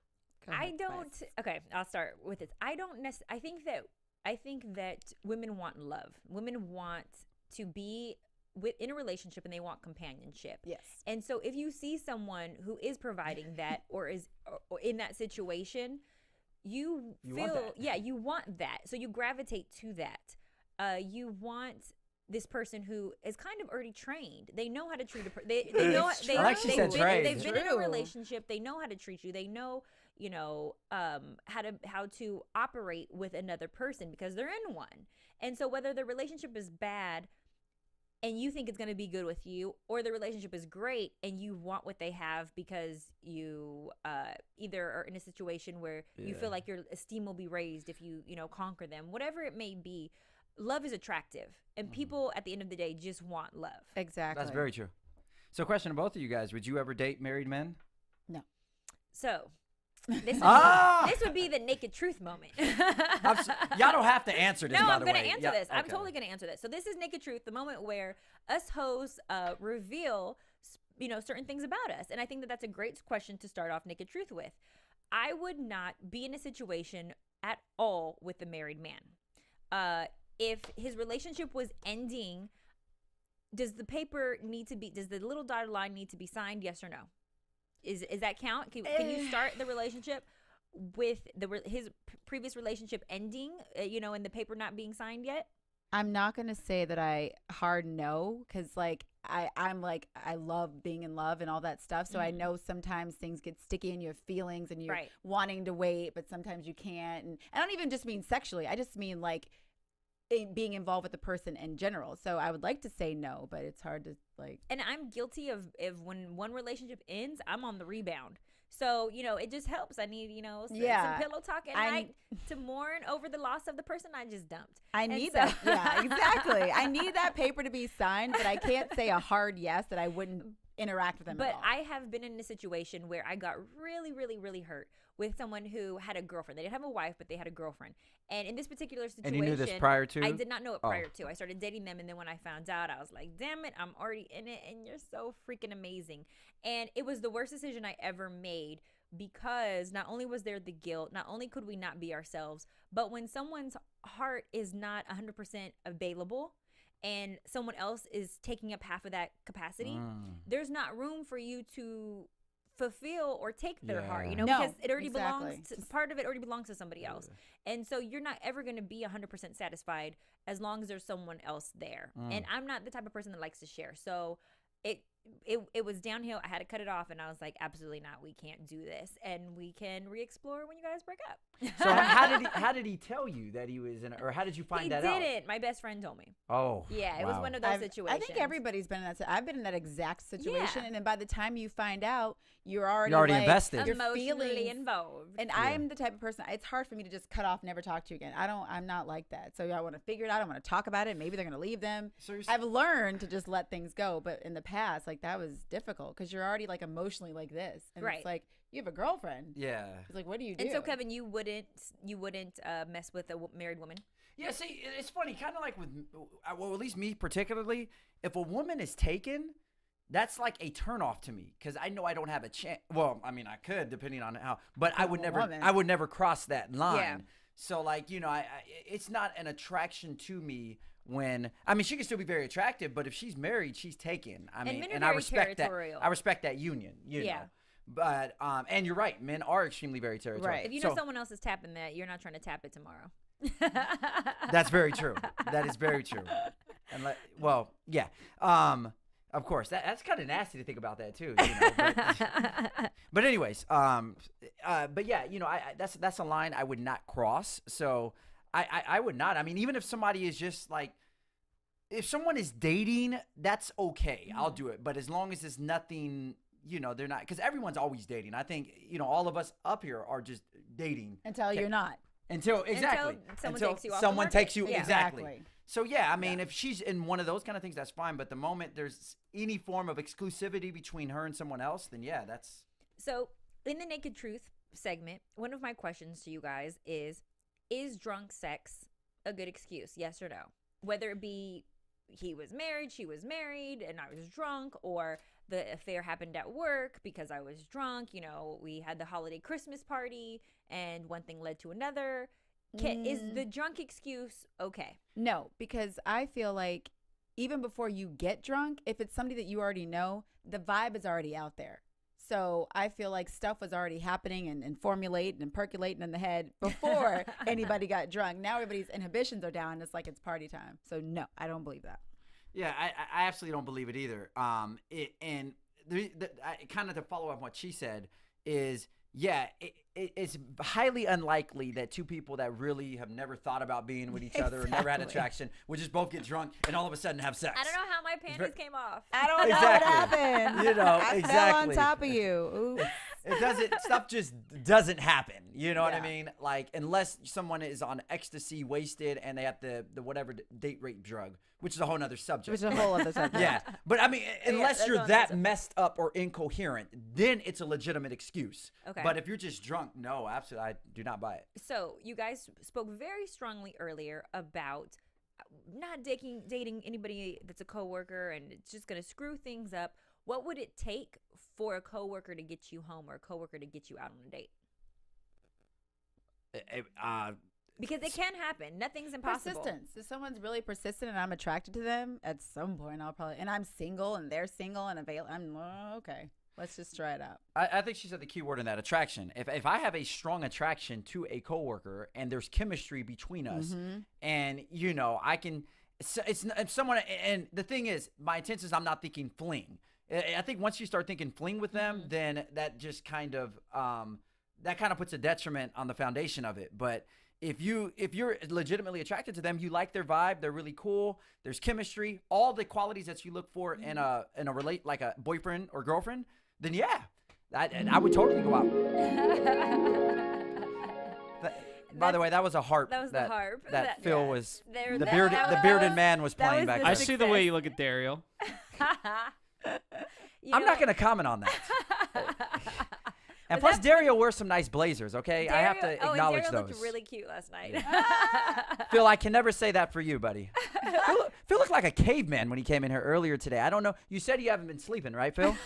Go I ahead, don't. Spice. Okay, I'll start with this. I don't necessarily. I think that women want love. Women want to be in a relationship, and they want companionship. Yes. And so if you see someone who is providing that or is or in that situation, you feel want that. yeah, you want that. So you gravitate to that. You want this person who is kind of already trained. They know how to treat a person. They know It's they, true. I like she said trained. they've been in a True. relationship. They know how to treat you. They know how to operate with another person because they're in one. And so whether the relationship is bad and you think it's going to be good with you, or the relationship is great and you want what they have because you either are in a situation where you feel like your esteem will be raised if you conquer them, whatever it may be, love is attractive, and people at the end of the day just want love. Exactly. That's very true. So question to both of you guys, would you ever date married men? No. So This would be the naked truth moment. Y'all don't have to answer this, No, by I'm the going way. to answer Yeah, this. I'm okay. totally going to answer this. So this is naked truth, the moment where us hosts reveal, certain things about us. And I think that that's a great question to start off naked truth with. I would not be in a situation at all with a married man. If his relationship was ending, does the little dotted line need to be signed? Yes or no? Is that count? Can you start the relationship with his previous relationship ending, and the paper not being signed yet? I'm not going to say that I hard no, because I'm like, I love being in love and all that stuff. So I know sometimes things get sticky and you have feelings and you're wanting to wait, but sometimes you can't. And I don't even just mean sexually. I just mean like being involved with the person in general. So I would like to say no, but it's hard to like. And I'm guilty of when one relationship ends, I'm on the rebound. So, it just helps. I need, some pillow talk at night to mourn over the loss of the person I just dumped. I need that. Yeah, exactly. I need that paper to be signed, but I can't say a hard yes that I wouldn't interact with them at all. But I have been in a situation where I got really, really, really hurt with someone who had a girlfriend. They didn't have a wife, but they had a girlfriend. And in this particular situation, And you knew this prior to? I did not know it prior to. I started dating them, and then when I found out, I was like, damn it, I'm already in it, and you're so freaking amazing. And it was the worst decision I ever made, because not only was there the guilt, not only could we not be ourselves, but when someone's heart is not 100% available and someone else is taking up half of that capacity, there's not room for you to fulfill or take their heart, No, because it already exactly. belongs to, part of it already belongs to somebody else. And so you're not ever going to be 100% satisfied as long as there's someone else there. And I'm not the type of person that likes to share. So it was downhill. I had to cut it off, and I was like, absolutely not. We can't do this, and we can re-explore when you guys break up. So how did he tell you that he was in, or how did you find that out? He didn't. My best friend told me. Oh, yeah, it was one of those situations. I think everybody's been in that. I've been in that exact situation, and then by the time you find out, you're already like, invested, you're emotionally involved. And I'm the type of person. It's hard for me to just cut off, never talk to you again. I'm not like that. So I want to figure it out. I want to talk about it. Maybe they're gonna leave them. So I've learned to just let things go, but in the past, like that was difficult because you're already like emotionally like this, and it's like you have a girlfriend. Yeah. It's like, what do you do? And so, Kevin, you wouldn't mess with a married woman? Yeah, see, it's funny, kind of like with, well, at least me particularly, if a woman is taken, that's like a turnoff to me, because I know I don't have a chance. Well, I mean, I could, depending on how, but I would never cross that line. Yeah. So, like, it's not an attraction to me when, I mean, she can still be very attractive, but if she's married, she's taken. I mean, and I respect that. I respect that union, you know. But, and you're right, men are extremely very territorial. Right. If you know someone else is tapping that, you're not trying to tap it tomorrow. That's very true. That is very true. And well, yeah. Of course, that's kind of nasty to think about that too. But anyways, but yeah, that's a line I would not cross. So I would not. I mean, even if somebody is just like, if someone is dating, that's okay. I'll do it. But as long as it's nothing, they're not, because everyone's always dating. I think, all of us up here are just dating until you're not. Until someone takes you. Exactly. So yeah, I mean, if she's in one of those kind of things, that's fine. But the moment there's any form of exclusivity between her and someone else, then yeah, that's. So in the Naked Truth segment, one of my questions to you guys is drunk sex a good excuse? Yes or no? Whether it be he was married, she was married, and I was drunk, or the affair happened at work because I was drunk. We had the holiday Christmas party, and one thing led to another. Is the drunk excuse okay? No, because I feel like even before you get drunk, if it's somebody that you already know, the vibe is already out there. So I feel like stuff was already happening and formulating and percolating in the head before anybody got drunk. Now everybody's inhibitions are down. It's like it's party time. So no, I don't believe that. Yeah, I absolutely don't believe it either. And kind of to follow up what she said is, yeah, it's highly unlikely that two people that really have never thought about being with each other or never had attraction would just both get drunk and all of a sudden have sex. I don't know how my panties came off. I don't know what happened. I fell on top of you. Oops. stuff just doesn't happen. You know what I Yeah. mean? Like, unless someone is on ecstasy, wasted, and they have the whatever date rape drug, which is a whole nother subject. Which is a whole other subject. Yeah, but I mean, unless that's you're on that the- messed up or incoherent, then it's a legitimate excuse. Okay. But if you're just drunk, no, absolutely, I do not buy it. So you guys spoke very strongly earlier about not dating anybody that's a coworker and it's just gonna screw things up. What would it take for a coworker to get you home or a coworker to get you out on a date? Because it can happen. Nothing's impossible. Persistence. If someone's really persistent and I'm attracted to them, at some point I'll probably, and I'm single and they're single and available, okay, let's just try it out. I think she said the key word in that, attraction. If I have a strong attraction to a coworker and there's chemistry between us, and you know I can, it's if someone. And the thing is, my intent is I'm not thinking fling. I think once you start thinking fling with them, then that just kind of puts a detriment on the foundation of it. But if you're legitimately attracted to them, you like their vibe, they're really cool, there's chemistry, all the qualities that you look for in a like a boyfriend or girlfriend, then yeah, I would totally go out. By the way, that was a harp. That was the harp. That Phil yeah. was There- the that- bearded that the was- bearded man was that playing was back the there. I see the way you look at Daryl. I'm not going to comment on that. And plus, Dario wears some nice blazers, okay? I have to acknowledge and Dario those. looked really cute last night. Phil, I can never say that for you, buddy. Phil looked like a caveman when he came in here earlier today. I don't know. You said you haven't been sleeping, right, Phil?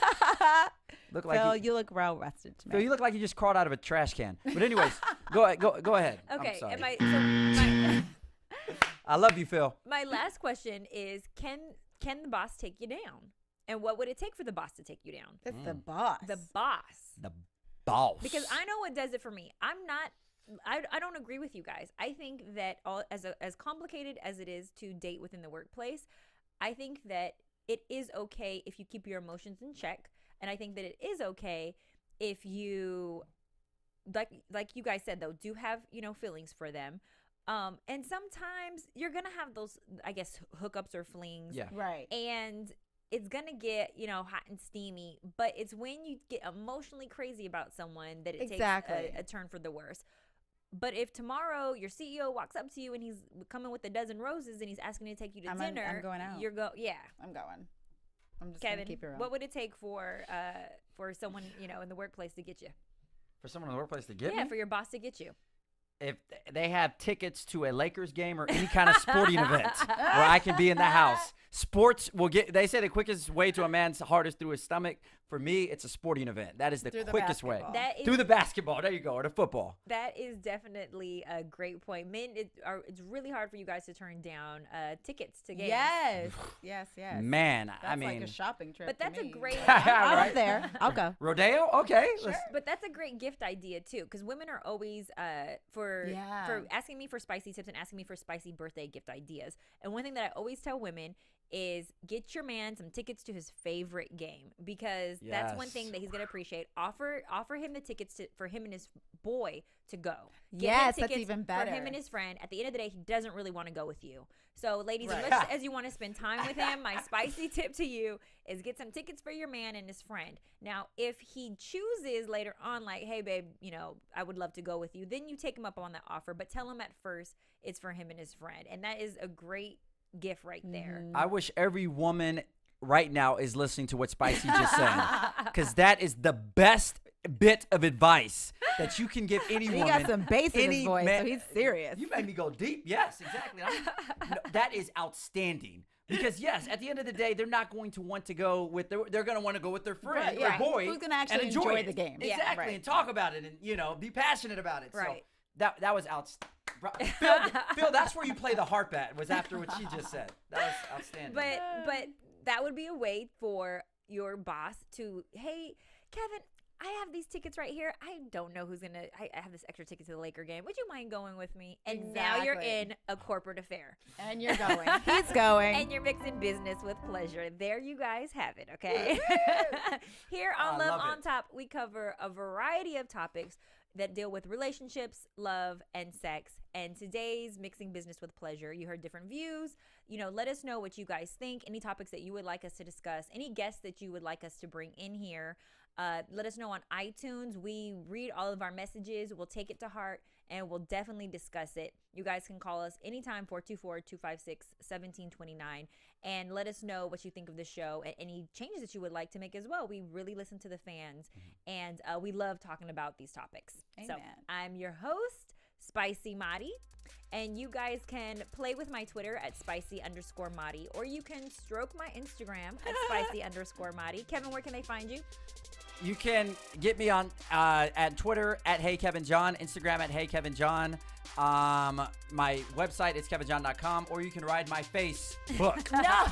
Look like Phil, you look well rested to me. Phil, you look like you just crawled out of a trash can. But anyways, go ahead. Okay, I'm sorry. and my I love you, Phil. my last question is: Can the boss take you down? And what would it take for the boss to take you down? That's the boss. The boss. The boss. Because I know what does it for me. I don't agree with you guys. I think that as complicated as it is to date within the workplace, I think that it is okay if you keep your emotions in check, and I think that it is okay if you like you guys said though, do have, feelings for them. And sometimes you're going to have those, I guess, hookups or flings. Yeah. Right. And it's going to get, hot and steamy, but it's when you get emotionally crazy about someone that it Exactly. takes a turn for the worse. But if tomorrow your CEO walks up to you and he's coming with a dozen roses and he's asking to take you to dinner, I'm going out. Yeah. I'm going. I'm just Kevin, gonna keep it real. what would it take for someone, in the workplace to get you? For someone in the workplace to get Yeah, me? for your boss to get you. If they have tickets to a Lakers game or any kind of sporting event where I can be in the house, sports will get. They say the quickest way to a man's heart is through his stomach. For me, it's a sporting event. That is the Through the quickest way. basketball. That is Through the basketball. There you go. Or the football. That is definitely a great point. Men, it's really hard for you guys to turn down tickets to games. Yes. Man, That's I mean, like a shopping trip. But to that's a me. great I'm Right? up there. I'll go. rodeo. Okay. Let's- But that's a great gift idea too, because women are always for asking me for spicy tips and asking me for spicy birthday gift ideas. And one thing that I always tell women is get your man some tickets to his favorite game, because that's one Yes. thing that he's gonna appreciate. Offer him the tickets for him and his boy to go. Get him Yes, that's tickets even for better. him and his friend. At the end of the day, he doesn't really want to go with you. So, ladies, Right. as much as you want to spend time with him, my spicy tip to you is get some tickets for your man and his friend. Now, if he chooses later on, like, hey, babe, I would love to go with you, then you take him up on that offer. But tell him at first it's for him and his friend. And that is a great gift right there. I wish every woman right now is listening to what Spicy just said, because that is the best bit of advice that you can give any He woman. got some bass in any his voice, man- so he's serious. You made me go deep. Yes, exactly. No, that is outstanding. Because yes, at the end of the day, they're not going to want to go with they're going to want to go with their friend, Right, their yeah. boy, Who's gonna actually and enjoy enjoy it. the game. Yeah, Exactly, right. and talk about it, and be passionate about it. Right. So that was outstanding. Phil, that's where you play the harp at. Was after what she just said. That was outstanding. But that would be a way for your boss to, hey, Kevin, I have these tickets right here. I don't know who's gonna. I have this extra ticket to the Laker game. Would you mind going with me? And now you're Exactly. in a corporate affair. And you're going. He's going. And you're mixing business with pleasure. There you guys have it, okay? Here on I Love love on it. Top, we cover a variety of topics that deal with relationships, love, and sex. And today's Mixing Business with Pleasure, you heard different views. Let us know what you guys think, any topics that you would like us to discuss, any guests that you would like us to bring in here. Let us know on iTunes. We read all of our messages. We'll take it to heart, and we'll definitely discuss it. You guys can call us anytime, 424-256-1729, and let us know what you think of the show and any changes that you would like to make as well. We really listen to the fans, and we love talking about these topics. So Amen. I'm your host, Spicy Madi, and you guys can play with my Twitter at spicy_Madi, or you can stroke my Instagram at spicy_Madi. Kevin, where can they find you? You can get me on at Twitter at HeyKevinJohn, Instagram at HeyKevinJohn. My website is kevinjohn.com, or you can ride my Facebook. No.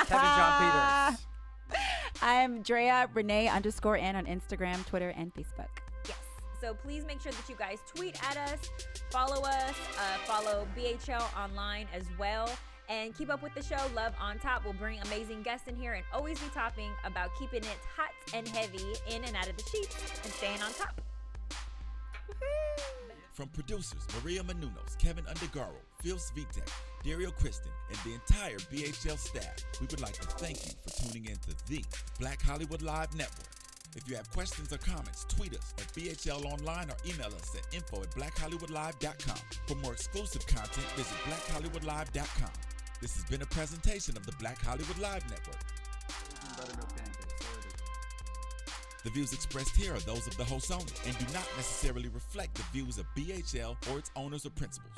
Kevin John Peters. I'm Drea Renee _N on Instagram, Twitter, and Facebook. Yes. So please make sure that you guys tweet at us, follow us, follow BHL online as well, and keep up with the show. Love on Top will bring amazing guests in here and always be talking about keeping it hot and heavy in and out of the sheets and staying on top. From producers Maria Menounos, Kevin Undergaro, Phil Svitek, Dario Kristen, and the entire BHL staff, we would like to thank you for tuning in to the Black Hollywood Live Network. If you have questions or comments, tweet us at BHL Online or email us at info@blackhollywoodlive.com. For more exclusive content, visit blackhollywoodlive.com. This has been a presentation of the Black Hollywood Live Network. The views expressed here are those of the host only and do not necessarily reflect the views of BHL or its owners or principals.